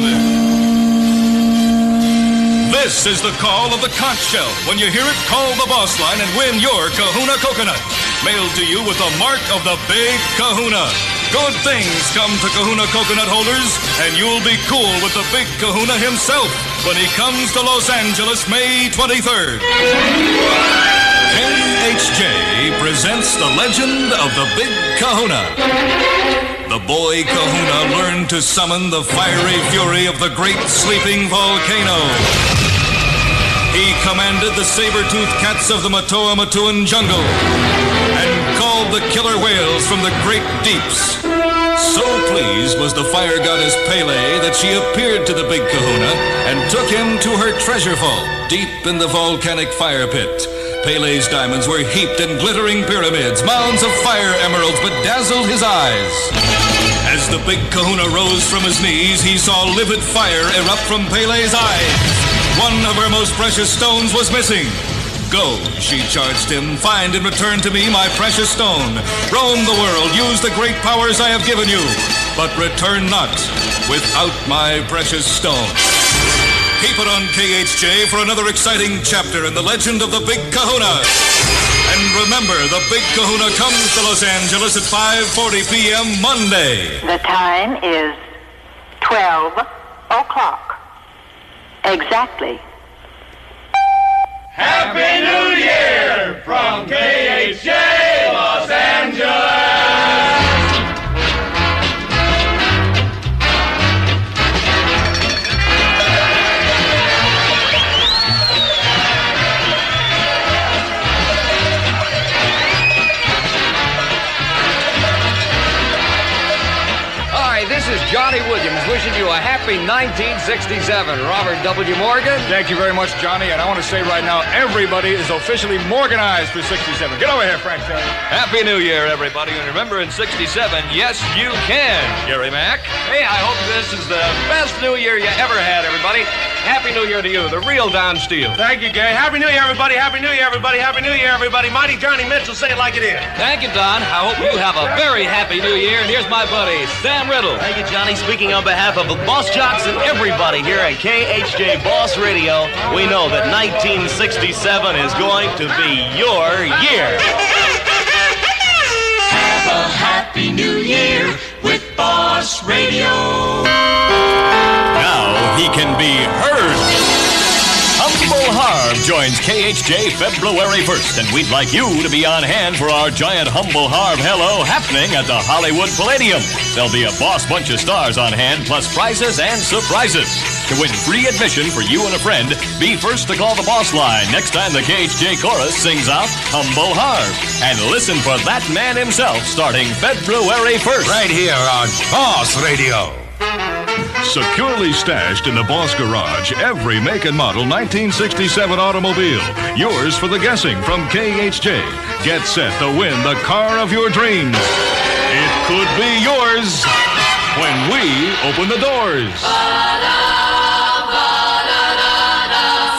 This is the call of the conch shell. When you hear it, call the Boss line and win your Kahuna coconut. Mailed to you with the mark of the Big Kahuna. Good things come to Kahuna coconut holders, and you'll be cool with the Big Kahuna himself when he comes to Los Angeles May 23rd. KHJ presents the legend of the Big Kahuna. The boy Kahuna learned to summon the fiery fury of the great sleeping volcano. He commanded the saber-toothed cats of the Matoa Matuan jungle and called the killer whales from the great deeps. So pleased was the fire goddess Pele that she appeared to the Big Kahuna and took him to her treasure vault deep in the volcanic fire pit. Pele's diamonds were heaped in glittering pyramids. Mounds of fire emeralds bedazzled his eyes. As the Big Kahuna rose from his knees, he saw livid fire erupt from Pele's eyes. One of her most precious stones was missing. Go, she charged him, find and return to me my precious stone. Roam the world, use the great powers I have given you, but return not without my precious stone. Keep it on KHJ for another exciting chapter in the legend of the Big Kahuna. And remember, the Big Kahuna comes to Los Angeles at 5:40 p.m. Monday. The time is 12 o'clock. Exactly. Happy New Year from KHJ Los Angeles! is Johnny Williams wishing you a happy 1967. Robert W. Morgan. Thank you very much, Johnny. And I want to say right now, everybody is officially Morganized for 67. Get over here, Frank Terry. Happy New Year, everybody. And remember, in 67, yes, you can, Gary Mack. Hey, I hope this is the best New Year you ever had, everybody. Happy New Year to you, the real Don Steele. Thank you, Gary. Happy New Year, everybody. Happy New Year, everybody. Happy New Year, everybody. Mighty Johnny Mitchell, say it like it is. Thank you, Don. I hope you have a very happy New Year. And here's my buddy, Sam Riddle. Thank you, Johnny. Speaking on behalf of the Boss Jocks and everybody here at KHJ Boss Radio, we know that 1967 is going to be your year. Have a happy New Year with Boss Radio. Now he can be heard. Humble Harv joins KHJ February 1st, and we'd like you to be on hand for our giant Humble Harv Hello happening at the Hollywood Palladium. There'll be a boss bunch of stars on hand, plus prizes and surprises. To win free admission for you and a friend, be first to call the boss line next time the KHJ chorus sings out Humble Harv. And listen for that man himself starting February 1st. Right here on Boss Radio. Securely stashed in the Boss Garage, every make and model 1967 automobile. Yours for the guessing from KHJ. Get set to win the car of your dreams. It could be yours when we open the doors.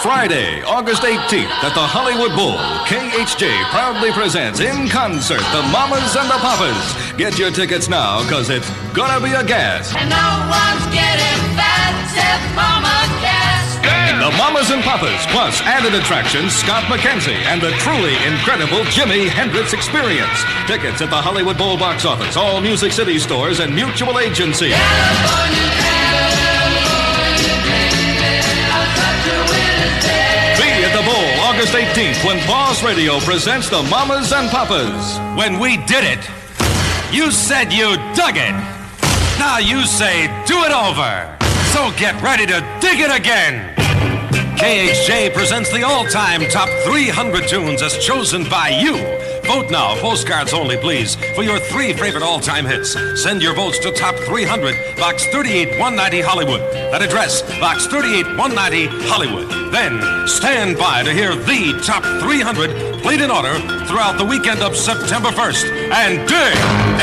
Friday, August 18th at the Hollywood Bowl, KHJ proudly presents in concert the Mamas and the Papas. Get your tickets now, because it's gonna be a gas. And no one's getting fat except Mama Gas. The Mamas and Papas, plus added attractions Scott McKenzie and the truly incredible Jimi Hendrix Experience. Tickets at the Hollywood Bowl box office, all Music City stores, and mutual agency. Be at the Bowl August 18th when Boss Radio presents the Mamas and Papas. When we did it, you said you dug it. Now you say do it over. So get ready to dig it again. KHJ presents the all-time top 300 tunes as chosen by you. Vote now, postcards only, please, for your 3 favorite all-time hits. Send your votes to Top 300, Box 38190 Hollywood. That address, Box 38190 Hollywood. Then stand by to hear the Top 300 played in order throughout the weekend of September 1st. And dig!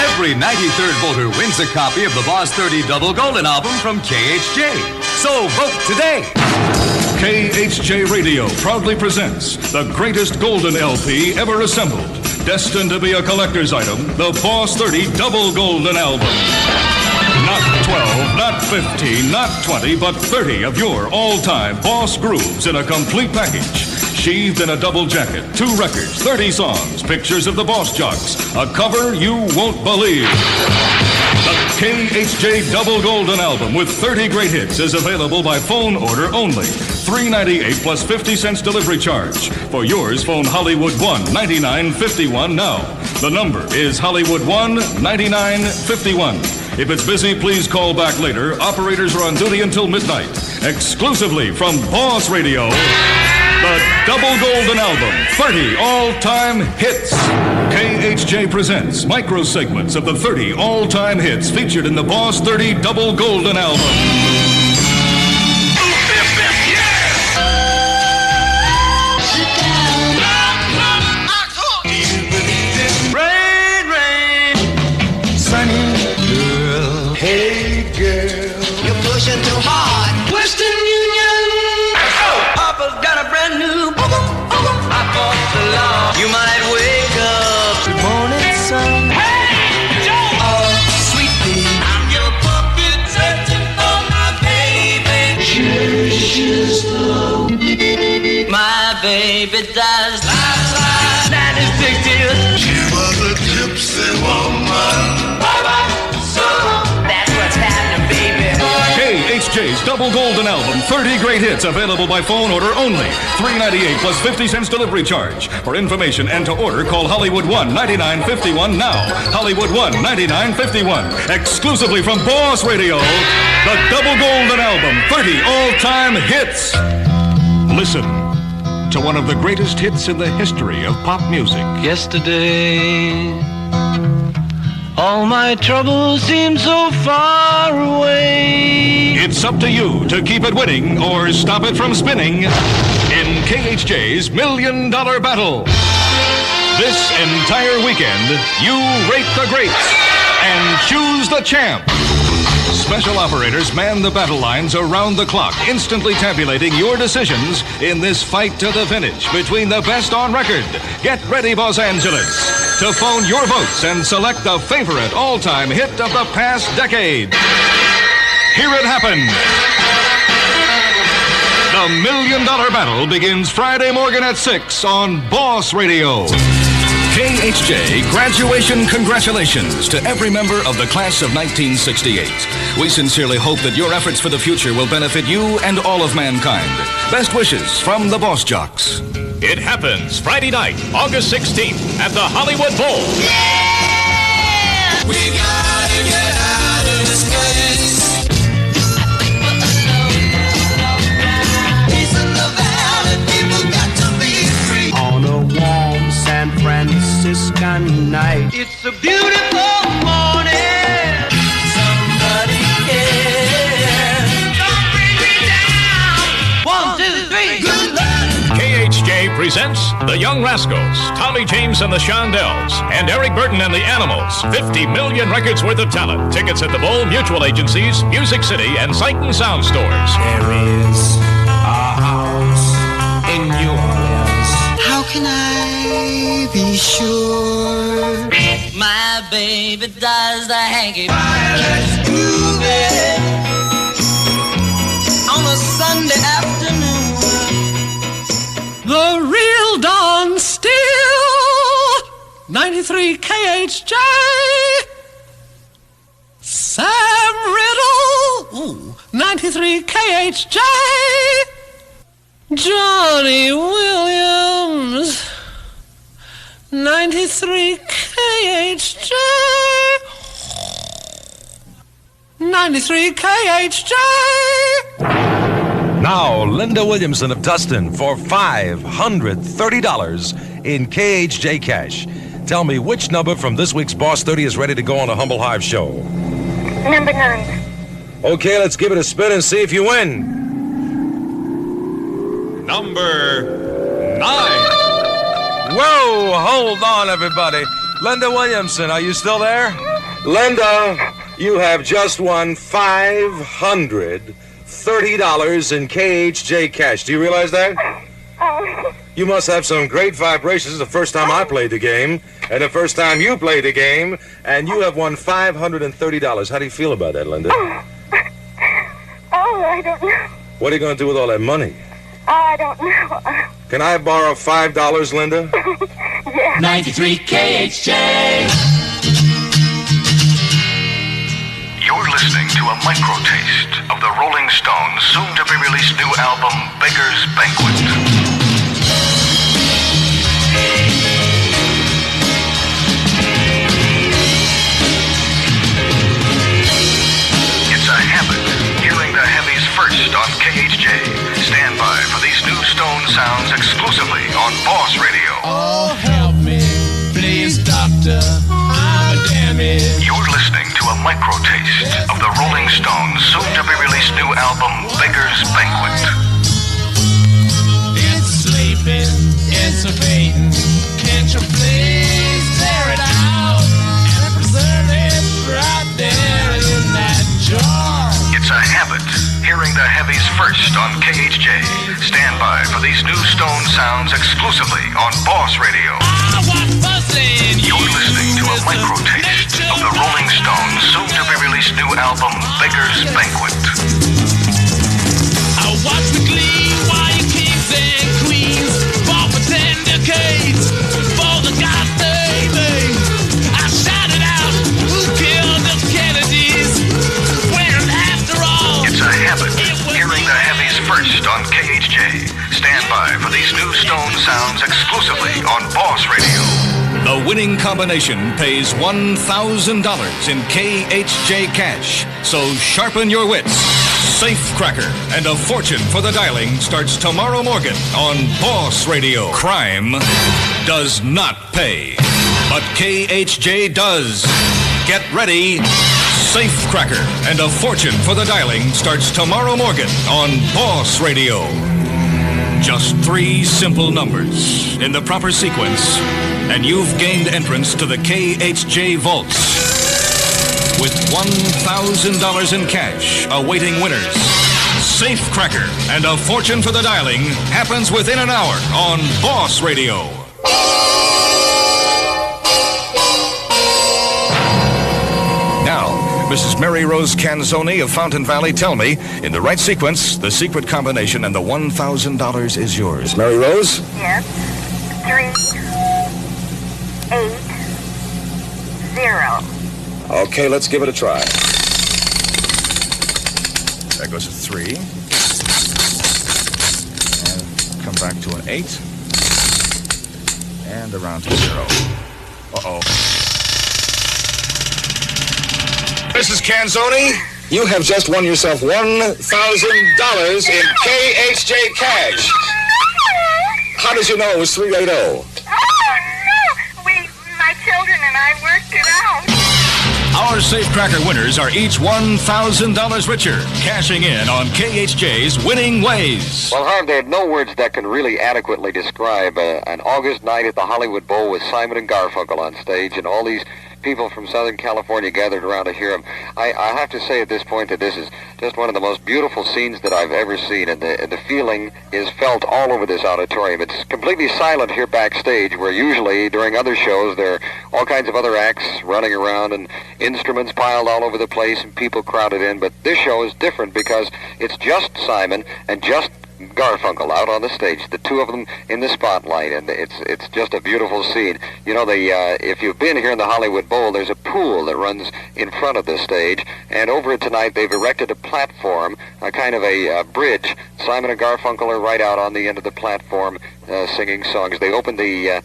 Every 93rd voter wins a copy of the Boss 30 Double Golden album from KHJ. So vote today. KHJ Radio proudly presents the greatest golden LP ever assembled. Destined to be a collector's item, the Boss 30 Double Golden Album. Not 12, not 15, not 20, but 30 of your all-time Boss grooves in a complete package. Sheathed in a double jacket, 2 records, 30 songs, pictures of the Boss Jocks, a cover you won't believe. The KHJ Double Golden Album with 30 great hits is available by phone order only. $3.98 plus 50 cents delivery charge. For yours, phone Hollywood 1-9951 now. The number is Hollywood 1-9951. If it's busy, please call back later. Operators are on duty until midnight. Exclusively from Boss Radio, the Double Golden Album, 30 all-time hits. KHJ presents micro segments of the 30 all-time hits featured in the Boss 30 Double Golden Album. Rain, rain. Sunny girl. Hey, girl. You're pushing too hard. Western Union. Papa's got a brand new I fought the law. You might wake up. Good morning, son. Hey, Joe. Oh, sweet pea. I'm your puppet searching for my baby. Cherishes the my baby does. Daddy's big deal. She was a gypsy woman. So that's what's happening, baby. KHJ's Double Golden Album, 30 great hits, available by phone order only. $3.98 plus 50 cents delivery charge. For information and to order, call Hollywood 1-9951 now. Hollywood 1-9951. Exclusively from Boss Radio, the Double Golden Album, 30 all-time hits. Listen to one of the greatest hits in the history of pop music. Yesterday, All my troubles seem so far away. It's up to you to keep it winning or stop it from spinning in KHJ's $1 Million Battle. This entire weekend, you rate the greats and choose the champ. Special operators man the battle lines around the clock, instantly tabulating your decisions in this fight to the finish between the best on record. Get ready, Los Angeles, to phone your votes and select the favorite all-time hit of the past decade. Here it happened. The $1 Million Battle begins Friday morning at 6 on Boss Radio. KHJ graduation congratulations to every member of the class of 1968. We sincerely hope that your efforts for the future will benefit you and all of mankind. Best wishes from the Boss Jocks. It happens Friday night, August 16th at the Hollywood Bowl. Yeah! We gotta get out of this place. Peace in the valley, people got to be free. On a warm San Franciscan night. It's a beautiful morning. Somebody cares. Don't bring me down. 1, 2, 3. Good luck. KHJ presents The Young Rascals, Tommy James and the Shondells, and Eric Burton and the Animals. 50 million records worth of talent. Tickets at the Bowl, Mutual Agencies, Music City, and Sight and Sound stores. There is a house in New Orleans. How can I be sure? My baby does the hanky. Let's groove it on a Sunday afternoon. The real Don Steele, 93 KHJ. Sam Riddle, 93 KHJ. Johnny Williams, 93 KHJ. 93 KHJ. Now, Linda Williamson of Tustin for $530 in KHJ cash. Tell me which number from this week's Boss 30 is ready to go on a Humble Hive show. Number 9. Okay, let's give it a spin and see if you win. Number 9. Whoa, hold on, everybody. Linda Williamson, are you still there? Linda, you have just won $530 in KHJ cash. Do you realize that? You must have some great vibrations. The first time I played the game, and the first time you played the game, and you have won $530. How do you feel about that, Linda? I don't know. What are you going to do with all that money? I don't know. Can I borrow $5, Linda? Yeah. 93 KHJ. You're listening to a micro taste of the Rolling Stones' soon-to-be-released new album, Beggar's Banquet. It's a habit, hearing the heavies first on KHJ. Stand by for these new Stone sounds exclusively on Boss Radio. Oh, help me, please, doctor. I'm a damage. You're listening to a micro taste of the Rolling Stones' soon-to-be-released new album, Beggar's Banquet. It's sleeping, it's a fading. Can't you please tear it out and preserve it right there in that jar? It's a habit, hearing the heavies first on KHJ. Stand by for these new Stone sounds exclusively on Boss Radio. You're listening to a micro taste of the Rolling Stones' soon-to-be-released new album, Beggar's Banquet. I watch the glee while you kings and queens fall for 10 decades for the God, baby. I shouted out, who killed the Kennedys? When after all, It's a habit, hearing the heavies first on KHJ. Stand by for these new Stone sounds exclusively on Boss Radio. The winning combination pays $1,000 in KHJ cash. So sharpen your wits. Safe Cracker and a fortune for the dialing starts tomorrow morning on Boss Radio. Crime does not pay, but KHJ does. Get ready. Safecracker and a fortune for the dialing starts tomorrow morning on Boss Radio. Just 3 simple numbers in the proper sequence, and you've gained entrance to the KHJ vaults with $1,000 in cash awaiting winners. Safecracker and a fortune for the dialing happens within an hour on Boss Radio. Now, Mrs. Mary Rose Canzoni of Fountain Valley, tell me, in the right sequence, the secret combination and the $1,000 is yours. Mary Rose? Yes. 3, 8, 0. Okay, let's give it a try. That goes a 3. And come back to an 8. And around to 0. Uh-oh. Mrs. Canzoni, you have just won yourself $1,000 in KHJ cash. How did you know it was 380? Oh, no! My children and I worked it out. Our Safecracker winners are each $1,000 richer, cashing in on KHJ's winning ways. Well, Harv, there are no words that can really adequately describe an August night at the Hollywood Bowl with Simon and Garfunkel on stage and all these people from Southern California gathered around to hear him. I have to say at this point that this is just one of the most beautiful scenes that I've ever seen, and the feeling is felt all over this auditorium. It's completely silent here backstage, where usually during other shows there are all kinds of other acts running around and instruments piled all over the place and people crowded in, but this show is different because it's just Simon and just Garfunkel out on the stage, the two of them in the spotlight, and it's just a beautiful scene. You know, if you've been here in the Hollywood Bowl, there's a pool that runs in front of the stage, and over it tonight they've erected a platform, a kind of a bridge. Simon and Garfunkel are right out on the end of the platform singing songs. They opened the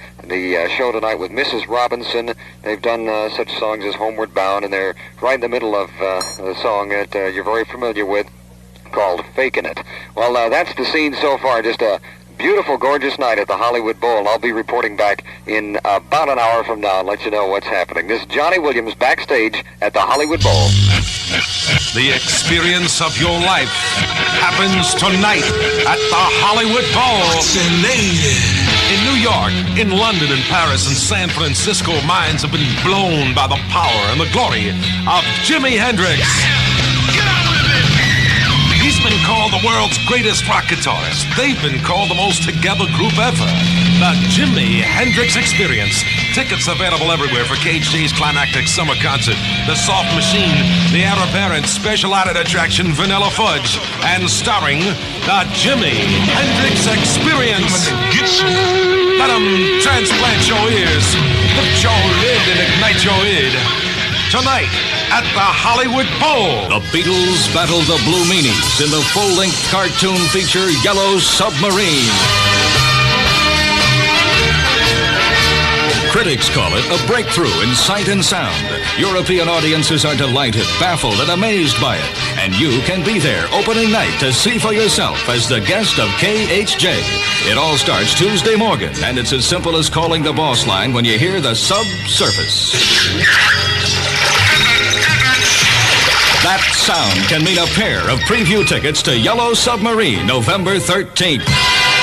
show tonight with Mrs. Robinson. They've done such songs as Homeward Bound, and they're right in the middle of the song that you're very familiar with, called Fakin' It. Well, that's the scene so far. Just a beautiful, gorgeous night at the Hollywood Bowl. I'll be reporting back in about an hour from now and let you know what's happening. This is Johnny Williams backstage at the Hollywood Bowl. The experience of your life happens tonight at the Hollywood Bowl. In New York, in London, in Paris, and San Francisco, minds have been blown by the power and the glory of Jimi Hendrix. He's been called the world's greatest rock guitarist. They've been called the most together group ever. The Jimi Hendrix Experience. Tickets available everywhere for KHJ's climactic summer concert. The Soft Machine, the Heir Apparent special added attraction Vanilla Fudge, and starring the Jimi Hendrix Experience. Let them transplant your ears, lift your lid, and ignite your id. Tonight at the Hollywood Bowl. The Beatles battle the Blue Meanies in the full-length cartoon feature Yellow Submarine. Critics call it a breakthrough in sight and sound. European audiences are delighted, baffled, and amazed by it. And you can be there opening night to see for yourself as the guest of KHJ. It all starts Tuesday morning, and it's as simple as calling the boss line when you hear the subsurface. That sound can mean a pair of preview tickets to Yellow Submarine, November 13th.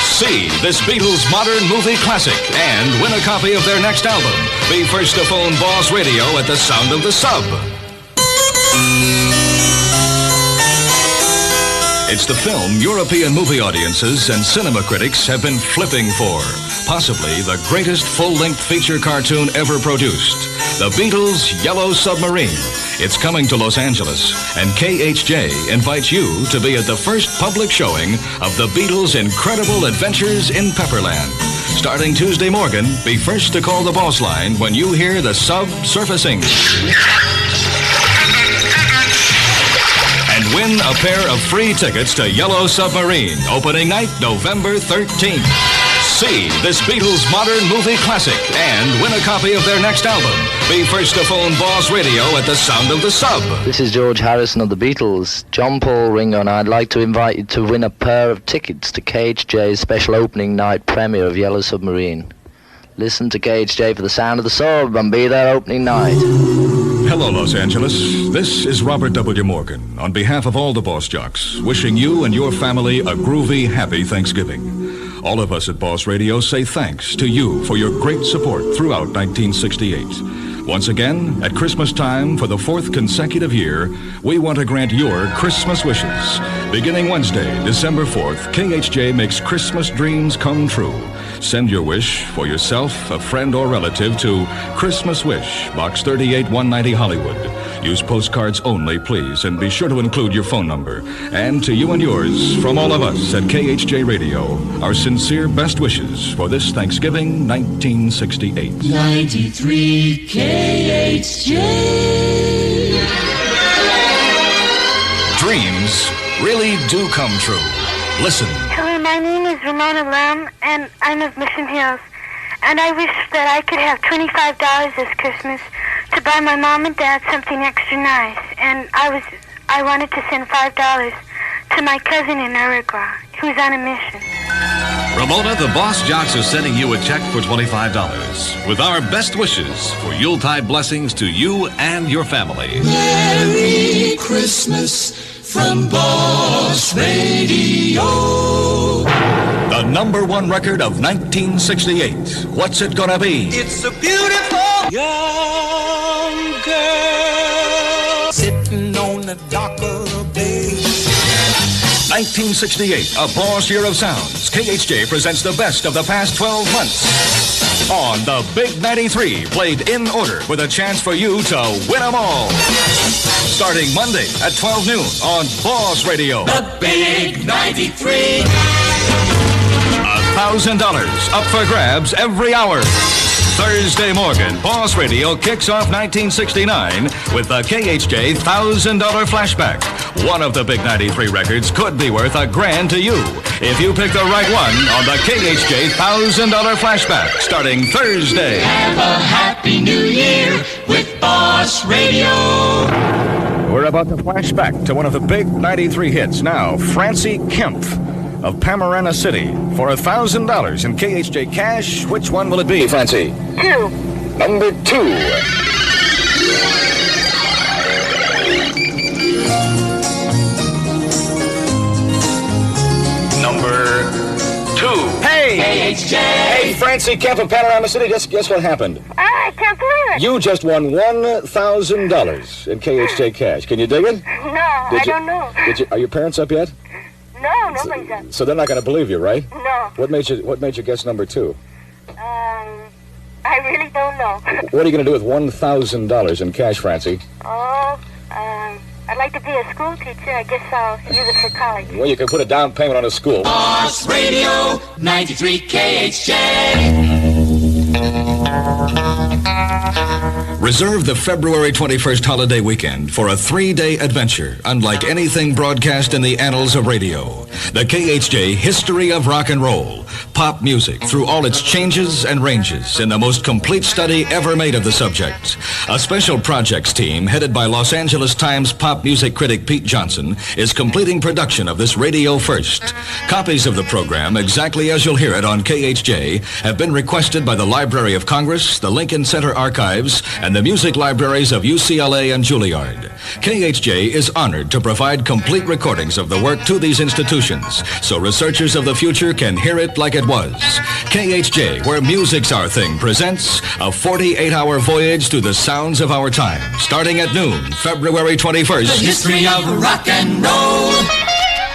See this Beatles modern movie classic and win a copy of their next album. Be first to phone Boss Radio at the sound of the sub. It's the film European movie audiences and cinema critics have been flipping for. Possibly the greatest full-length feature cartoon ever produced. The Beatles' Yellow Submarine. It's coming to Los Angeles, and KHJ invites you to be at the first public showing of the Beatles' incredible adventures in Pepperland. Starting Tuesday morning, be first to call the boss line when you hear the sub-surfacing. And win a pair of free tickets to Yellow Submarine, opening night, November 13th. See this Beatles modern movie classic and win a copy of their next album. Be first to phone Boss Radio at the sound of the sub. This is George Harrison of the Beatles. John Paul Ringo, and I'd like to invite you to win a pair of tickets to KHJ's special opening night premiere of Yellow Submarine. Listen to KHJ for the sound of the sub and be there opening night. Hello, Los Angeles. This is Robert W. Morgan, on behalf of all the Boss Jocks, wishing you and your family a groovy, happy Thanksgiving. All of us at Boss Radio say thanks to you for your great support throughout 1968. Once again, at Christmas time for the 4th consecutive year, we want to grant your Christmas wishes. Beginning Wednesday, December 4th, KHJ makes Christmas dreams come true. Send your wish for yourself, a friend, or relative to Christmas Wish, Box 38, 190 Hollywood. Use postcards only, please, and be sure to include your phone number. And to you and yours, from all of us at KHJ Radio, our sincere best wishes for this Thanksgiving 1968. 93 KHJ. Dreams really do come true. Listen. Hello, my name is Ramona Lam, and I'm of Mission Hills. And I wish that I could have $25 this Christmas to buy my mom and dad something extra nice. And I wanted to send $5 to my cousin in Uruguay, who's on a mission. Ramona, the Boss Jocks are sending you a check for $25 with our best wishes for Yuletide blessings to you and your family. Merry Christmas from Boss Radio. The number one record of 1968. What's it gonna be? It's a beautiful young girl sitting on the dock of the bay. 1968, a Boss Year of Sounds. KHJ presents the best of the past 12 months. On the Big 93, played in order with a chance for you to win them all. Starting Monday at 12 noon on Boss Radio. The Big 93. $1,000 up for grabs every hour. Thursday morning, Boss Radio kicks off 1969 with the KHJ $1,000 flashback. One of the Big 93 records could be worth $1,000 to you if you pick the right one on the KHJ $1,000 flashback starting Thursday. Have a happy new year with Boss Radio. We're about to flash back to one of the Big 93 hits. Now, Francie Kempf of Pamarana City for $1,000 in KHJ cash. Which one will it be, Francie? 2. Number 2. Number 2. Hey! KHJ! Hey, Francie Kemp of Panorama City, guess what happened? I can't believe it. You just won $1,000 in KHJ cash. Can you dig it? No, I don't know. Are your parents up yet? No, nobody's up. So they're not going to believe you, right? No. What made you guess number 2? I really don't know. What are you going to do with $1,000 in cash, Francie? Oh, I'd like to be a school teacher. I guess I'll use it for college. Well, you can put a down payment on a school. Boss Radio 93 KHJ. Reserve the February 21st holiday weekend for a 3-day adventure unlike anything broadcast in the annals of radio. The KHJ History of Rock and Roll. Pop music through all its changes and ranges in the most complete study ever made of the subject. A special projects team headed by Los Angeles Times pop music critic Pete Johnson is completing production of this radio first. Copies of the program, exactly as you'll hear it on KHJ, have been requested by the Library of Congress, the Lincoln Center Archives, and the music libraries of UCLA and Juilliard. KHJ is honored to provide complete recordings of the work to these institutions, so researchers of the future can hear it like it was. KHJ, where music's our thing, presents a 48-hour voyage through the sounds of our time, starting at noon, February 21st. The history of rock and roll.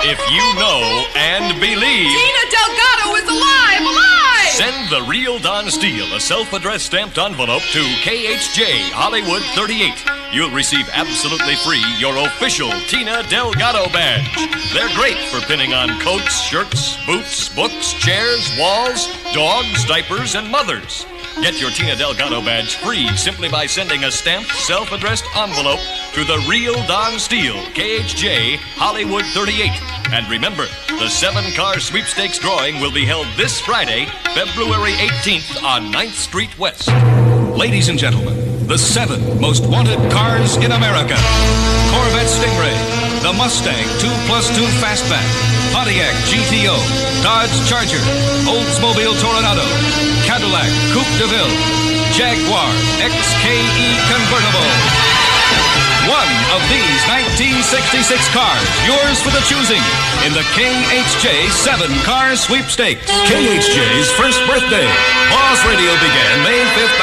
If you know and believe, Tina Delgado is alive! Alive! send the real Don Steele a self-addressed stamped envelope to KHJ Hollywood 38. You'll receive absolutely free your official Tina Delgado badge. They're great for pinning on coats, shirts, boots, books, chairs, walls, dogs, diapers, and mothers. Get your Tina Delgado badge free simply by sending a stamped, self-addressed envelope to the real Don Steele, KHJ Hollywood 38. And remember, the 7-car sweepstakes drawing will be held this Friday, February 18th on 9th Street West. Ladies and gentlemen, the 7 most wanted cars in America. Corvette Stingray, the Mustang 2+2 Fastback, Pontiac GTO, Dodge Charger, Oldsmobile Toronado, Cadillac Coupe de Ville, Jaguar XKE Convertible. one of these 1966 cars, yours for the choosing, in the KHJ 7-car sweepstakes. KHJ's first birthday. Boss Radio began May 5th,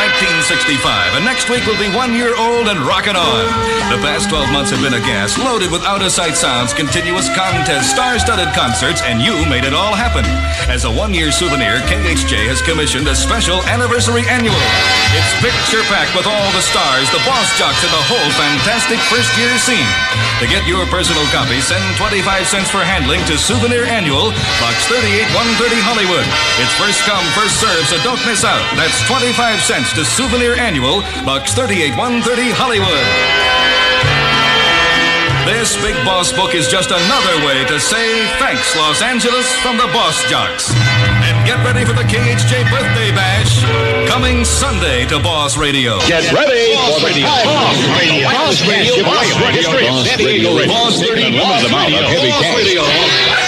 1965, and next week will be 1 year old and rockin' on. The past 12 months have been a gas, loaded with out-of-sight sounds, continuous contests, star-studded concerts, and you made it all happen. As a one-year souvenir, KHJ has commissioned a special anniversary annual. It's picture-packed with all the stars, the boss jocks, and the whole fantastic first-year scene. To get your personal copy, send 25 cents for handling to Souvenir Annual, Box 38130 Hollywood. It's first come, first served, so don't miss out. That's 25 cents to Souvenir Annual, Box 38130 Hollywood. This Big Boss book is just another way to say thanks, Los Angeles, from the Boss Jocks. And get ready for the KHJ Birthday Bash, coming Sunday to Boss Radio. Get ready for the Boss Radio. Boss Radio. Boss Radio. Boss Radio. Boss Radio. Boss Radio. Boss Radio.